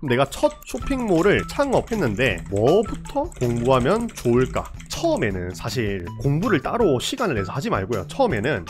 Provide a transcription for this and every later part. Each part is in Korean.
내가 첫 쇼핑몰을 창업했는데 뭐부터 공부하면 좋을까? 처음에는 사실 공부를 따로 시간을 내서 하지 말고요. 처음에는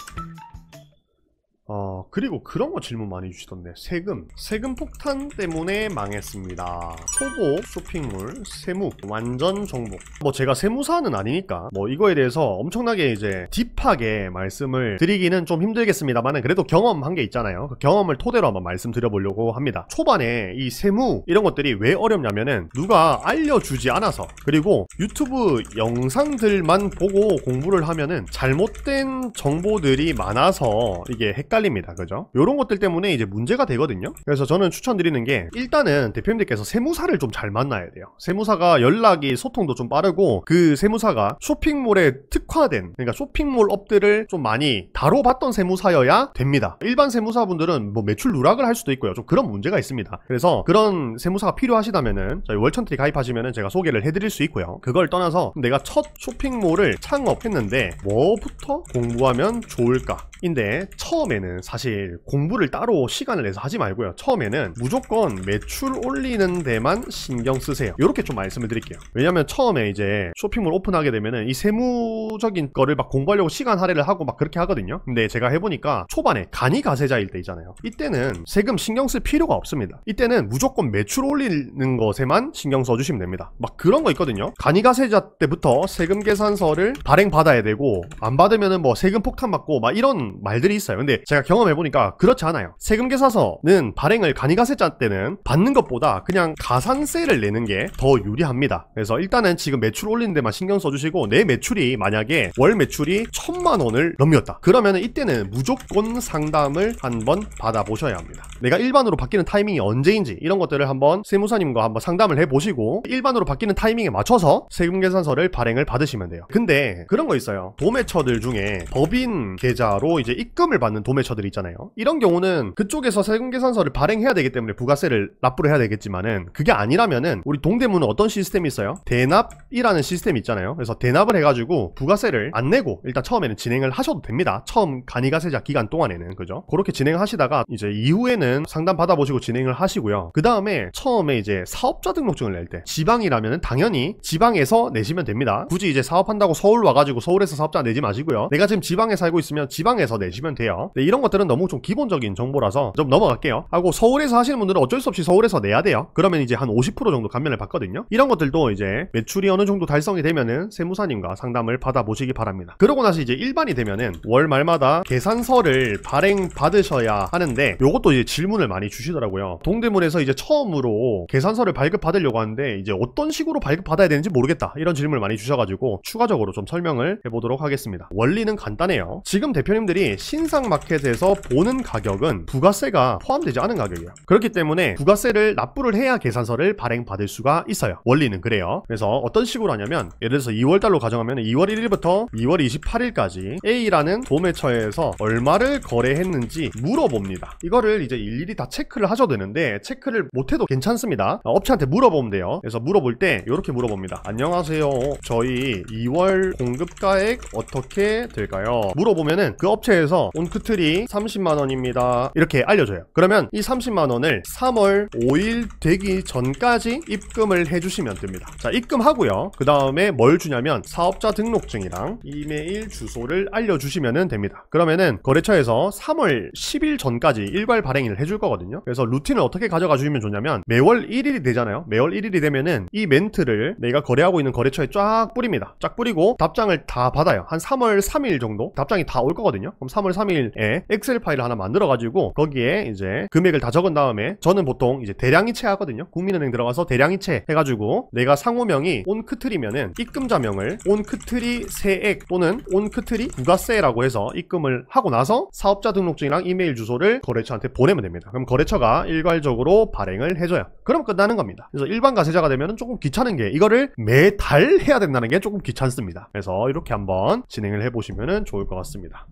그리고 그런 거 질문 많이 주시던데. 세금 폭탄 때문에 망했습니다. 초보 쇼핑몰 세무 완전 정복. 뭐 제가 세무사는 아니니까 뭐 이거에 대해서 엄청나게 이제 딥하게 말씀을 드리기는 좀 힘들겠습니다만은 그래도 경험한 게 있잖아요. 그 경험을 토대로 한번 말씀드려보려고 합니다. 초반에 이 세무 이런 것들이 왜 어렵냐면은 누가 알려주지 않아서, 그리고 유튜브 영상들만 보고 공부를 하면은 잘못된 정보들이 많아서 이게 헷갈립니다. 그죠? 요런 것들 때문에 이제 문제가 되거든요. 그래서 저는 추천드리는 게, 일단은 대표님들께서 세무사를 좀 잘 만나야 돼요. 세무사가 연락이 소통도 좀 빠르고, 그 세무사가 쇼핑몰에 특화된, 그러니까 쇼핑몰 업들을 좀 많이 다뤄봤던 세무사여야 됩니다. 일반 세무사분들은 뭐 매출 누락을 할 수도 있고요. 좀 그런 문제가 있습니다. 그래서 그런 세무사가 필요하시다면은 저희 월천트리 가입하시면은 제가 소개를 해드릴 수 있고요. 그걸 떠나서 내가 첫 쇼핑몰을 창업했는데 뭐부터 공부하면 좋을까? 인데 처음에는 사실 공부를 따로 시간을 내서 하지 말고요. 처음에는 무조건 매출 올리는 데만 신경 쓰세요. 이렇게 좀 말씀을 드릴게요. 왜냐면 처음에 이제 쇼핑몰 오픈하게 되면은 이 세무적인 거를 막 공부하려고 시간 할애를 하고 막 그렇게 하거든요. 근데 제가 해보니까 초반에 간이가세자일 때 있잖아요. 이때는 세금 신경 쓸 필요가 없습니다. 이때는 무조건 매출 올리는 것에만 신경 써주시면 됩니다. 막 그런 거 있거든요. 간이가세자 때부터 세금 계산서를 발행받아야 되고, 안 받으면은 뭐 세금 폭탄 받고 막 이런 말들이 있어요. 근데 제가 경험해보니까 그렇지 않아요. 세금계산서는 발행을 간이가세자 때는 받는 것보다 그냥 가산세를 내는 게 더 유리합니다. 그래서 일단은 지금 매출 올리는 데만 신경 써주시고, 내 매출이 만약에 월 매출이 1000만 원을 넘겼다 그러면 이때는 무조건 상담을 한번 받아보셔야 합니다. 내가 일반으로 바뀌는 타이밍이 언제인지 이런 것들을 한번 세무사님과 한번 상담을 해보시고, 일반으로 바뀌는 타이밍에 맞춰서 세금계산서를 발행을 받으시면 돼요. 근데 그런 거 있어요. 도매처들 중에 법인 계좌로 이제 입금을 받는 도매처들이 있잖아요. 이런 경우는 그쪽에서 세금계산서를 발행해야 되기 때문에 부가세를 납부를 해야 되겠지만은, 그게 아니라면은 우리 동대문은 어떤 시스템이 있어요? 대납이라는 시스템이 있잖아요. 그래서 대납을 해가지고 부가세를 안 내고 일단 처음에는 진행을 하셔도 됩니다. 처음 간이가세자 기간 동안에는. 그죠? 그렇게 진행하시다가 이제 이후에는 상담 받아보시고 진행을 하시고요. 그 다음에 처음에 이제 사업자 등록증을 낼 때, 지방이라면은 당연히 지방에서 내시면 됩니다. 굳이 이제 사업한다고 서울 와가지고 서울에서 사업자 내지 마시고요. 내가 지금 지방에 살고 있으면 지방에서 내시면 돼요. 네, 이런 것들은 너무 좀 기본적인 정보라서 좀 넘어갈게요. 하고 서울에서 하시는 분들은 어쩔 수 없이 서울에서 내야 돼요. 그러면 이제 한 50% 정도 감면을 받거든요. 이런 것들도 이제 매출이 어느 정도 달성이 되면은 세무사님과 상담을 받아보시기 바랍니다. 그러고 나서 이제 일반이 되면은 월 말마다 계산서를 발행 받으셔야 하는데, 요것도 이제 질문을 많이 주시더라고요. 동대문에서 이제 처음으로 계산서를 발급받으려고 하는데 이제 어떤 식으로 발급받아야 되는지 모르겠다, 이런 질문을 많이 주셔가지고 추가적으로 좀 설명을 해보도록 하겠습니다. 원리는 간단해요. 지금 대표님들이 신상마켓에서 보는 가격은 부가세가 포함되지 않은 가격이에요. 그렇기 때문에 부가세를 납부를 해야 계산서를 발행받을 수가 있어요. 원리는 그래요. 그래서 어떤 식으로 하냐면, 예를 들어서 2월달로 가정하면 2월 1일부터 2월 28일까지 A라는 도매처에서 얼마를 거래했는지 물어봅니다. 이거를 이제 일일이 다 체크를 하셔도 되는데, 체크를 못해도 괜찮습니다. 업체한테 물어보면 돼요. 그래서 물어볼 때 이렇게 물어봅니다. 안녕하세요, 저희 2월 공급가액 어떻게 될까요? 물어보면은 그 업체에서 온크트리 30만원입니다 이렇게 알려줘요. 그러면 이 30만원을 3월 5일 되기 전까지 입금을 해주시면 됩니다. 자, 입금하고요. 그 다음에 뭘 주냐면 사업자 등록증이랑 이메일 주소를 알려주시면 됩니다. 그러면은 거래처에서 3월 10일 전까지 일괄 발행을 해줄 거거든요. 그래서 루틴을 어떻게 가져가 주시면 좋냐면, 매월 1일이 되잖아요. 매월 1일이 되면은 이 멘트를 내가 거래하고 있는 거래처에 쫙 뿌립니다. 쫙 뿌리고 답장을 다 받아요. 한 3월 3일 정도 답장이 다 올 거거든요. 그럼 3월 3일에 엑셀 파일을 하나 만들어 가지고 거기에 이제 금액을 다 적은 다음에, 저는 보통 이제 대량이체 하거든요. 국민은행 들어가서 대량이체 해가지고 내가 상호명이 온크트리면은 입금자명을 온크트리 세액 또는 온크트리 부가세라고 해서 입금을 하고 나서 사업자 등록증이랑 이메일 주소를 거래처한테 보내면 됩니다. 그럼 거래처가 일괄적으로 발행을 해줘요. 그럼 끝나는 겁니다. 그래서 일반 가세자가 되면은 조금 귀찮은 게, 이거를 매달 해야 된다는 게 조금 귀찮습니다. 그래서 이렇게 한번 진행을 해보시면 좋을 것 같습니다.